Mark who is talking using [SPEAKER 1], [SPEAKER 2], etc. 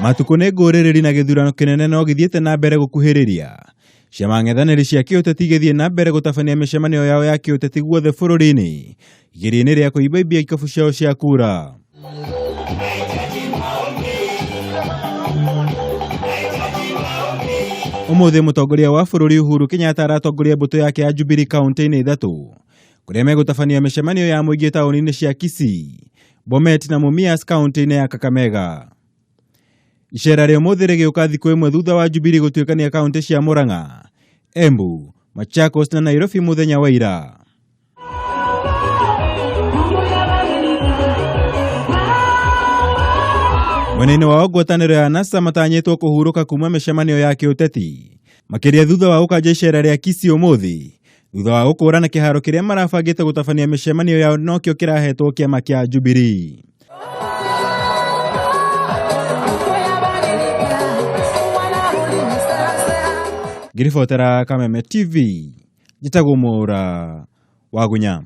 [SPEAKER 1] Matuko nĩ ngũrĩrĩri na gĩthurano kĩnene no gĩthiĩte na mbere gũkuhĩrĩria. Ciama ng'ethanĩri cia kĩũteti igĩthiĩ na mbere gũtabania mĩcemanio yao ya kĩũteti guothe bũrũri-inĩ igeria-inĩ rĩa kũimbaimbia ikabu ciao cia kura. Ũmũthĩ mũtongoria wa bũrũri Uhuru Kenyatta aratongoria mbũtũ yake ya Jubilee kaunti-inĩ ithatũ kũrĩa megũtabania mĩcemanio ya mũingĩ taũni-inĩ cia Kisii, Bomet na Mumias kaunti-inĩ ya Kakamega. Icera rĩa ũmũthĩ rĩgĩũka thikũ ĩmwe thutha wa Jubilee gũtuĩkania kaunti cia Murang'a, Embu, Machakos na Nairobi mũthenya wa ira. Mwena-inĩ wa ngwatanĩro ya NASA matanyĩtwo kũhurũka kuma mĩcemanio ya kĩũteti makĩria thutha wa gũkanja icera rĩa Kisii ũmũthĩ thutha wa gũkũrana kĩharo kĩrĩa marabangĩte gũtabania mĩcemanio yao nokĩo kĩrahetwo kĩama kĩa Jubilee. Ngiribotera Kameme TV, njĩtagwo Mũra wa Gunya.